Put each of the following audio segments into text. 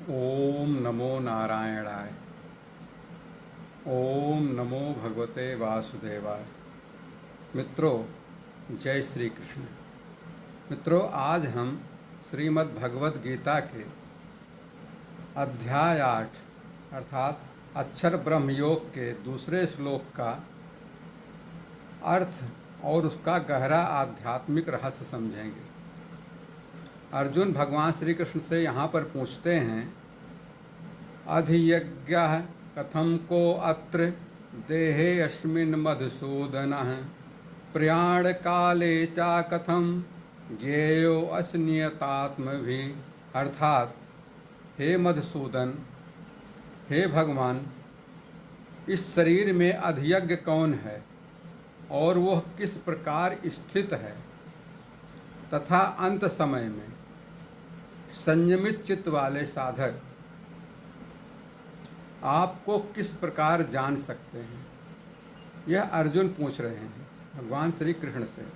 ओम नमो नारायणाय। ओम नमो भगवते वासुदेवाय। मित्रों, जय श्री कृष्ण। मित्रों, आज हम श्रीमद् भगवद गीता के अध्याय 8 अर्थात अक्षर ब्रह्म योग के दूसरे श्लोक का अर्थ और उसका गहरा आध्यात्मिक रहस्य समझेंगे। अर्जुन भगवान श्री कृष्ण से यहाँ पर पूछते हैं, अधियज्ञः कथम को अत्र देहे अस्मिन् मधुसूदनः प्रयाण काले चा कथम ज्ञेयो अस्नियतात्मभिः। अर्थात, हे मधुसूदन, हे भगवान, इस शरीर में अधियज्ञ कौन है और वह किस प्रकार स्थित है तथा अंत समय में संयमित चित्त वाले साधक आपको किस प्रकार जान सकते हैं। यह अर्जुन पूछ रहे हैं भगवान श्री कृष्ण से।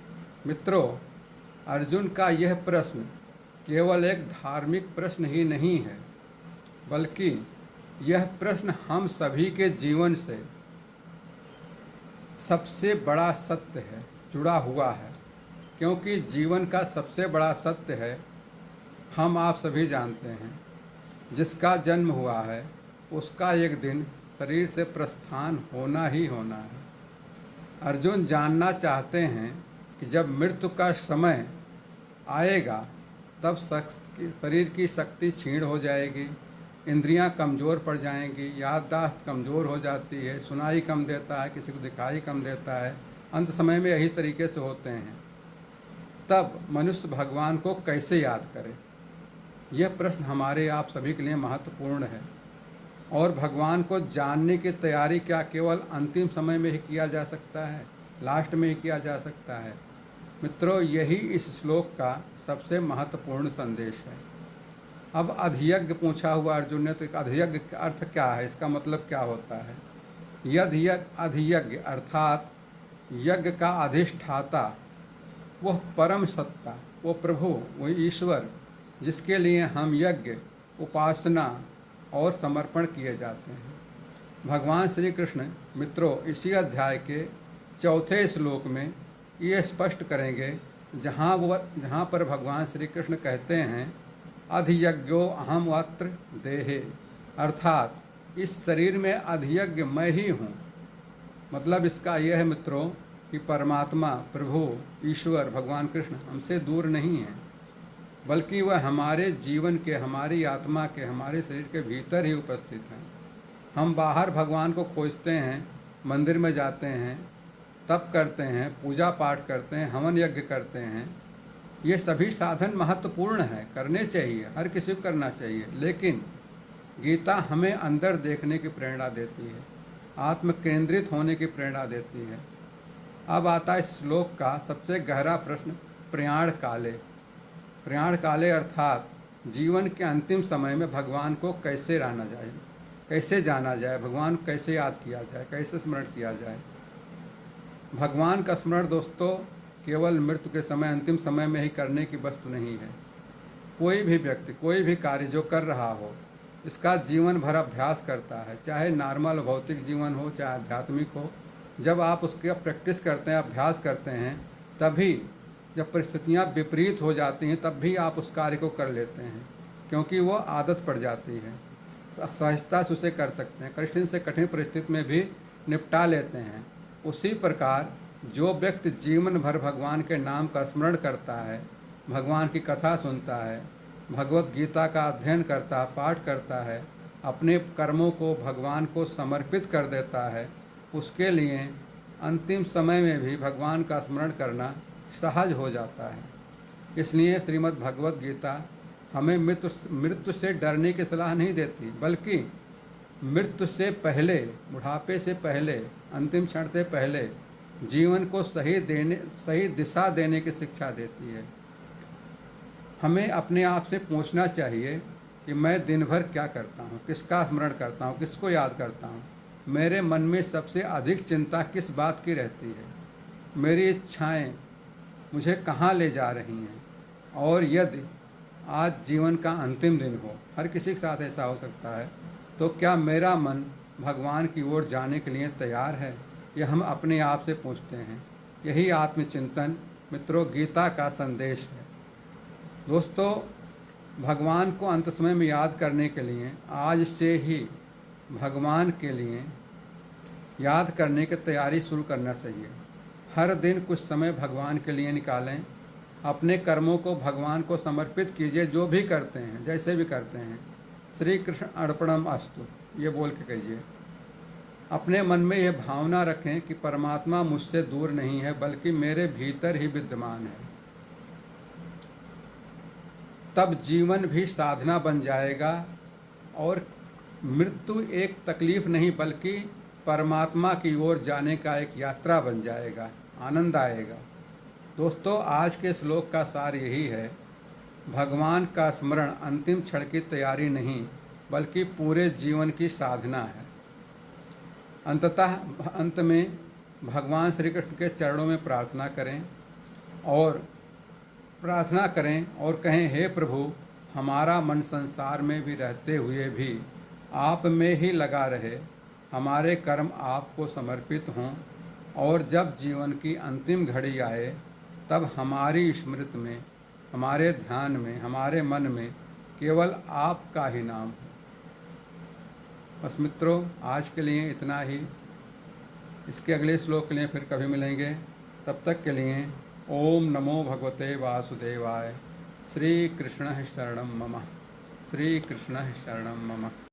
मित्रों, अर्जुन का यह प्रश्न केवल एक धार्मिक प्रश्न ही नहीं है, बल्कि यह प्रश्न हम सभी के जीवन से सबसे बड़ा सत्य है, जुड़ा हुआ है। क्योंकि जीवन का सबसे बड़ा सत्य है, हम आप सभी जानते हैं, जिसका जन्म हुआ है उसका एक दिन शरीर से प्रस्थान होना ही होना है। अर्जुन जानना चाहते हैं कि जब मृत्यु का समय आएगा तब शरीर की शक्ति क्षीण हो जाएगी, इंद्रियां कमज़ोर पड़ जाएंगी, याददाश्त कमज़ोर हो जाती है, सुनाई कम देता है, किसी को दिखाई कम देता है। अंत समय में यही तरीके से होते हैं। तब मनुष्य भगवान को कैसे याद करे? यह प्रश्न हमारे आप सभी के लिए महत्वपूर्ण है। और भगवान को जानने की तैयारी क्या केवल अंतिम समय में ही किया जा सकता है, लास्ट में ही किया जा सकता है? मित्रों, यही इस श्लोक का सबसे महत्वपूर्ण संदेश है। अब अधियज्ञ पूछा हुआ अर्जुन ने, तो अधियज्ञ का अर्थ क्या है, इसका मतलब क्या होता है? अधियज्ञ अर्थात यज्ञ का अधिष्ठाता, वह परम सत्ता, वो प्रभु, वही ईश्वर, जिसके लिए हम यज्ञ, उपासना और समर्पण किए जाते हैं। भगवान श्री कृष्ण मित्रों इसी अध्याय के 4 श्लोक में ये स्पष्ट करेंगे, जहाँ पर भगवान श्री कृष्ण कहते हैं, अधियज्ञो अहम अत्र देहे। अर्थात इस शरीर में अधियज्ञ मैं ही हूँ। मतलब इसका यह है मित्रों कि परमात्मा, प्रभु, ईश्वर, भगवान कृष्ण हमसे दूर नहीं है, बल्कि वह हमारे जीवन के, हमारी आत्मा के, हमारे शरीर के भीतर ही उपस्थित हैं। हम बाहर भगवान को खोजते हैं, मंदिर में जाते हैं, तप करते हैं, पूजा पाठ करते हैं, हवन यज्ञ करते हैं। ये सभी साधन महत्वपूर्ण हैं, करने चाहिए, हर किसी को करना चाहिए। लेकिन गीता हमें अंदर देखने की प्रेरणा देती है, आत्म केंद्रित होने की प्रेरणा देती है। अब आता है इस श्लोक का सबसे गहरा प्रश्न, प्रयाण काले। प्रयाण काले अर्थात जीवन के अंतिम समय में भगवान को कैसे जाना जाए, कैसे जाना जाए, भगवान को कैसे याद किया जाए, कैसे स्मरण किया जाए। भगवान का स्मरण दोस्तों केवल मृत्यु के समय, अंतिम समय में ही करने की वस्तु नहीं है। कोई भी व्यक्ति, कोई भी कार्य जो कर रहा हो, इसका जीवन भर अभ्यास करता है, चाहे नॉर्मल भौतिक जीवन हो, चाहे आध्यात्मिक हो। जब आप उसका प्रैक्टिस करते हैं, अभ्यास करते हैं, तभी जब परिस्थितियाँ विपरीत हो जाती हैं तब भी आप उस कार्य को कर लेते हैं, क्योंकि वो आदत पड़ जाती है। तो सहजता से उसे कर सकते हैं, कठिन से कठिन परिस्थिति में भी निपटा लेते हैं। उसी प्रकार जो व्यक्ति जीवन भर भगवान के नाम का स्मरण करता है, भगवान की कथा सुनता है, भगवत गीता का अध्ययन करता है, पाठ करता है, अपने कर्मों को भगवान को समर्पित कर देता है, उसके लिए अंतिम समय में भी भगवान का स्मरण करना सहज हो जाता है। इसलिए श्रीमद् भगवत गीता हमें मृत्यु से डरने की सलाह नहीं देती, बल्कि मृत्यु से पहले, बुढ़ापे से पहले, अंतिम क्षण से पहले जीवन को सही दिशा देने की शिक्षा देती है। हमें अपने आप से पूछना चाहिए कि मैं दिन भर क्या करता हूँ, किसका स्मरण करता हूँ, किसको याद करता हूँ। मेरे मन में सबसे अधिक चिंता किस बात की रहती है, मेरी इच्छाएं मुझे कहाँ ले जा रही हैं, और यदि आज जीवन का अंतिम दिन हो, हर किसी के साथ ऐसा हो सकता है, तो क्या मेरा मन भगवान की ओर जाने के लिए तैयार है? यह हम अपने आप से पूछते हैं। यही आत्मचिंतन मित्रों गीता का संदेश है। दोस्तों, भगवान को अंत समय में याद करने के लिए आज से ही भगवान के लिए याद करने की तैयारी शुरू करना चाहिए। हर दिन कुछ समय भगवान के लिए निकालें। अपने कर्मों को भगवान को समर्पित कीजिए, जो भी करते हैं, जैसे भी करते हैं। श्री कृष्ण अर्पणम अस्तु, ये बोल के कहिए। अपने मन में यह भावना रखें कि परमात्मा मुझसे दूर नहीं है, बल्कि मेरे भीतर ही विद्यमान है। तब जीवन भी साधना बन जाएगा और मृत्यु एक तकलीफ नहीं, बल्कि परमात्मा की ओर जाने का एक यात्रा बन जाएगा। आनंद आएगा। दोस्तों, आज के श्लोक का सार यही है, भगवान का स्मरण अंतिम क्षण की तैयारी नहीं, बल्कि पूरे जीवन की साधना है। अंततः अंत में भगवान श्री कृष्ण के चरणों में प्रार्थना करें और कहें, हे प्रभु, हमारा मन संसार में भी रहते हुए भी आप में ही लगा रहे, हमारे कर्म आपको समर्पित हों, और जब जीवन की अंतिम घड़ी आए तब हमारी स्मृति में, हमारे ध्यान में, हमारे मन में केवल आपका ही नाम हो। बस मित्रों, आज के लिए इतना ही। इसके अगले श्लोक के लिए फिर कभी मिलेंगे। तब तक के लिए ओम नमो भगवते वासुदेवाय। श्री कृष्ण शरणं मम। श्री कृष्ण शरणं मम।